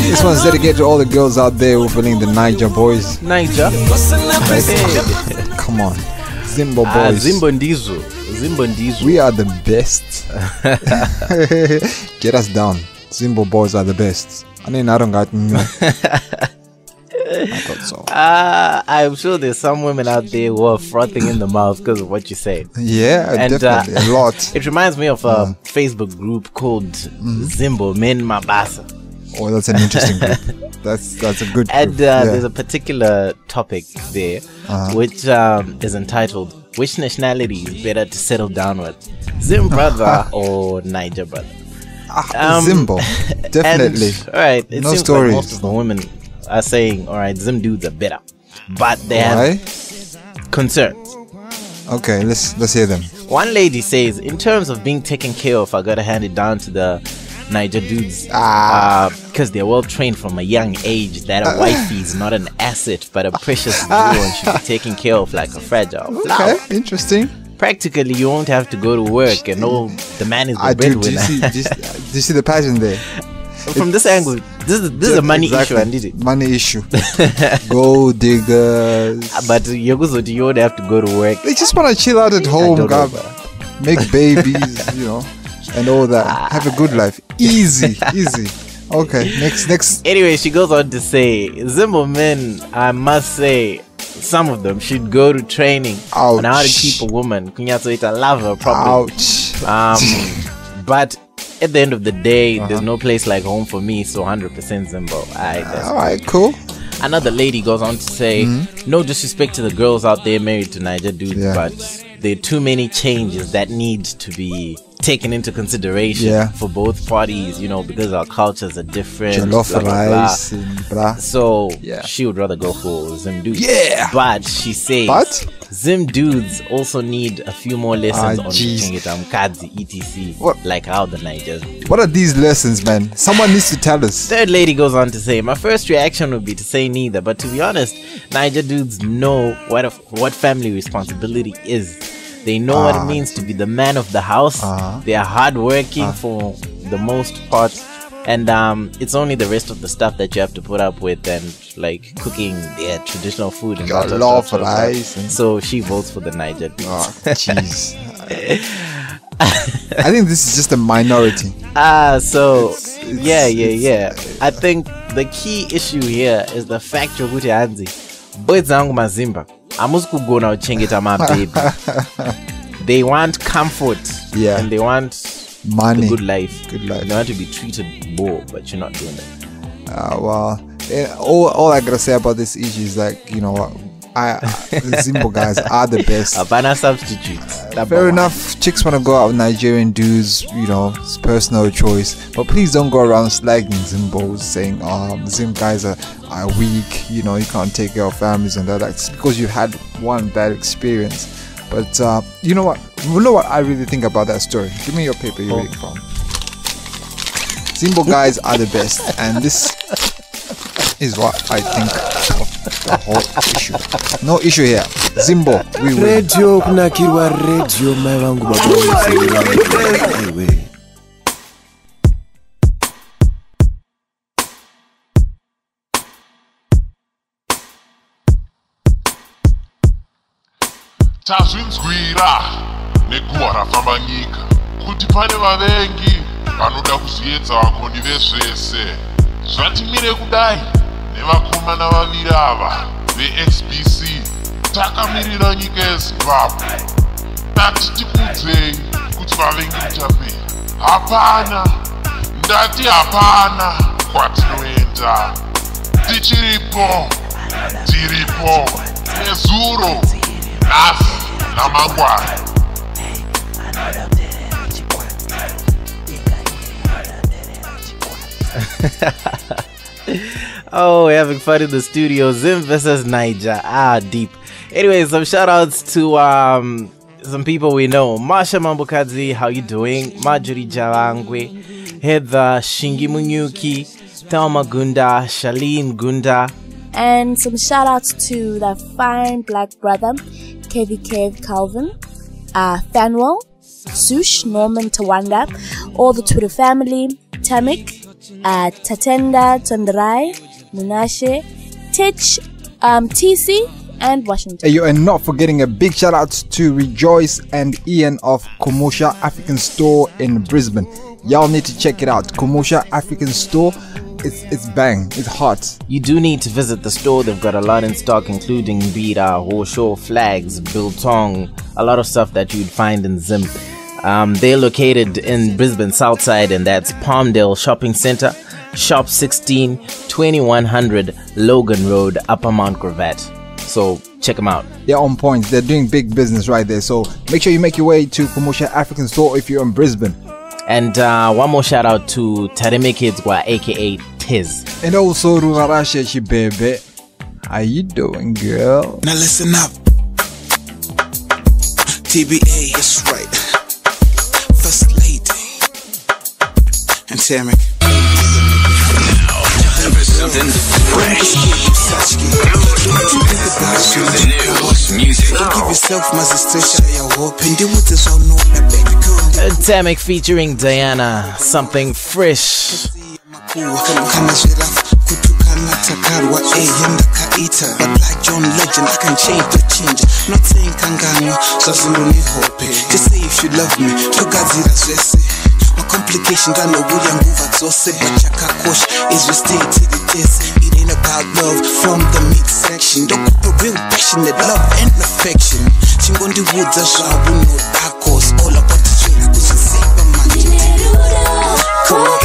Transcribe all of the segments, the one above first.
This one's dedicated to all the girls out there who are feeling the Naija boys. Naija? Come on. Zimbo boys. Zimbo Ndizo. We are the best. Get us down. Zimbo boys are the best. I mean, I don't got new. I thought so. I'm sure there's some women out there who are frothing in the mouth because of what you say. Yeah, and, definitely. A lot. It reminds me of a Facebook group called Zimbo Men Mabasa. Oh, that's an interesting group. That's a good group. And there's a particular topic there which is entitled, which nationality is better to settle down with? Zim brother or Naija brother? Zimbo. Definitely. And, all right, it no seems stories. like most of the women are saying, all right, Zim dudes are better. But they have concerns. Okay, let's hear them. One lady says, in terms of being taken care of, I gotta hand it down to the Naija dudes because they're well trained from a young age that a wifey is not an asset but a precious jewel and should be taken care of like a fragile flower. Okay, interesting. Practically, you won't have to go to work and all the man is the breadwinner. Do you see the passion there? From this angle, this is a money issue, and did it? Money issue. Gold diggers. But you don't have to go to work. They just want to chill out at home, make babies, and all that. Have a good life. Easy. Okay, next. Anyway, she goes on to say, Zimbo men, I must say, some of them should go to training on how to keep a woman. Kunyatsoita love her properly. Ouch. But at the end of the day, there's no place like home for me, so 100% Zimbo. Alright, cool. Another lady goes on to say, no disrespect to the girls out there married to Naija dudes, but there are too many changes that need to be taken into consideration for both parties, because our cultures are different. Blah, blah, blah. So she would rather go for Zim dudes. Yeah. But she says, Zim dudes also need a few more lessons on Chingitam Kadzi, etc. Like how the Naijas do. What are these lessons, man? Someone needs to tell us. Third lady goes on to say, my first reaction would be to say neither, but to be honest, Naija dudes know what family responsibility is. They know what it means to be the man of the house. They are hardworking for the most part, and it's only the rest of the stuff that you have to put up with, and like cooking their traditional food and so she votes for the Naija dudes. Jeez. I think this is just a minority. So yeah. I think the key issue here is the fact yokuti hanzi boys zangu mazimba amusukugona uchengeta my baby. They want comfort and they want money, good life. They want to be treated more, but you're not doing that. Well, all I gotta say about this issue is like, the Zimbo guys are the best. Abana substitutes. Fair enough. Chicks want to go out with Nigerian dudes, it's personal choice. But please don't go around slagging Zimbos, saying, Zim guys are weak, you can't take care of families and that. That's because you had one bad experience. But you know what I really think about that story? Give me your paper you're reading from. Zimbo guys are the best, and this is what I think of the whole issue. No issue here. Zimbo, we win. Radio kunakirwa radio mai vangu babonzi. Tazvinzwira neguwa rafamba nyika kuti pane vavengi vanoda kuziedza vakoni vezvese. Zvatimire kudai nevakomana vaviri ava veXBC takamirira nyika yeZimbabwe. Ngatitikudzei kuti vavengi muchapera. Hapana, ndati hapana kwatinoenda. Tichiripo, tiripo nezuro, nhasi namangwana. Oh, we're having fun in the studio. Zim versus Naija. Deep. Anyway, some shout outs to some people we know. Masha Mambukadzi, how you doing? Marjorie Jalangwe, Heather Shingi Munyuki, Thelma Gunda, Shaleen Gunda. And some shout outs to the fine black brother, KV Calvin, Fanwell, Sush, Norman, Tawanda, all the Twitter family, Tamik, Tatenda, Tandrai, Munashe, Titch, TC, and Washington. Hey, and not forgetting a big shout out to Rejoice and Ian of Commercial African Store in Brisbane. Y'all need to check it out. Commercial African Store. It's bang. It's hot. You do need to visit the store. They've got a lot in stock, including Bira, Hosho, flags, biltong, a lot of stuff that you'd find in Zim. They're located in Brisbane Southside, and that's Palmdale Shopping Centre, Shop 16, 2100 Logan Road, Upper Mount Gravatt. So check them out. They're on point. They're doing big business right there. So make sure you make your way to Commercial African Store if you're in Brisbane. And one more shout out to Tareme Kidzwa, aka Tiz. And also Ruvarashe Chibebe. How you doing, girl? Now listen up. TBA is right. First lady. And Tarek. Time for something fresh. To the news, music. Give yourself my sister, your hope, and do what this all know that baby girl. Tamik featuring Diana, something fresh. Takarwa yenda kaita, but like John Legend I can change the change. Not saying kanganywa so zinduni hope. Just say if you love me tugazira zwese. My complication got no wood and move at zose, but chaka kosh is we stay to the test. It ain't about love from the midsection. Don't put real passionate love and affection. Chingondi woods are shy, we know that cause all about the train I could save my money. Come on.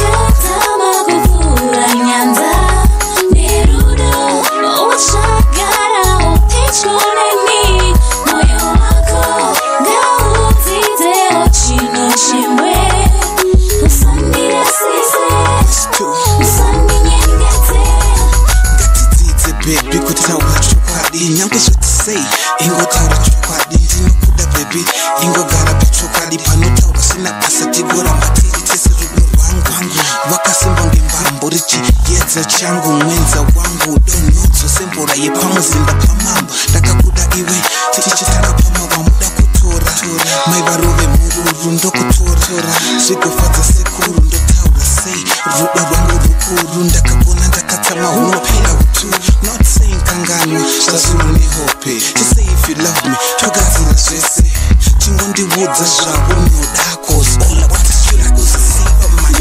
Baby, could tell what you quite in. I'm just to say, Ingo Tara Chukwadi, Dino Kuda baby, Ingo Gara Chukwadi, Panota, Sina Asati Gora Matiri, Tessaru Wangu, Wakasimbang Bamborichi, Yetza Changu, Menza Wangu, don't know so simple. I promise in the Pamam, Takakuda Iwe, Tichitaka Pama, Wamuda Kutora, my Barove Muru, Rundo Kutora, Siko Fata Sekuru, the Tower say, Ruda Wangu, Runda Kabuna, Takatama, Uno Pela. Not saying kangano, sazuni hope. Just say if you love me, tugazi na stress. Chingondi woods are sharp, no dark cause all about the street I go to save a man.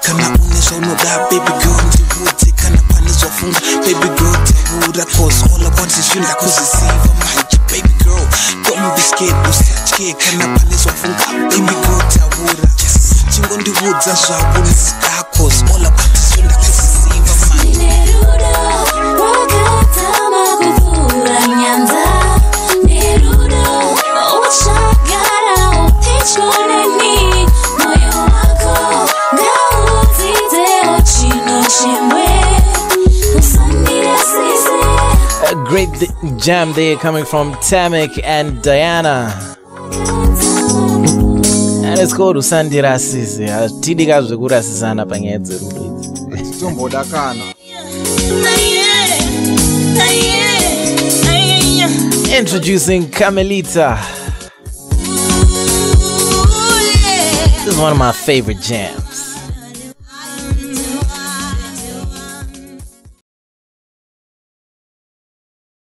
Kana unezono da baby girl ndivuti kana panezo funga baby girl tawura cause all I want is you na cause it's even my baby girl don't be scared usachike kana panezo funga baby girl tawura chingo ndivuza zvabuni sika cause all I want is you na cause it's even my A great jam there coming from Tamik and Diana. And it's called Usandira Sisi. Tidika Zugura Sisana Pangedze. Zumbo Dakana. Introducing Carmelita. This is one of my favorite jams.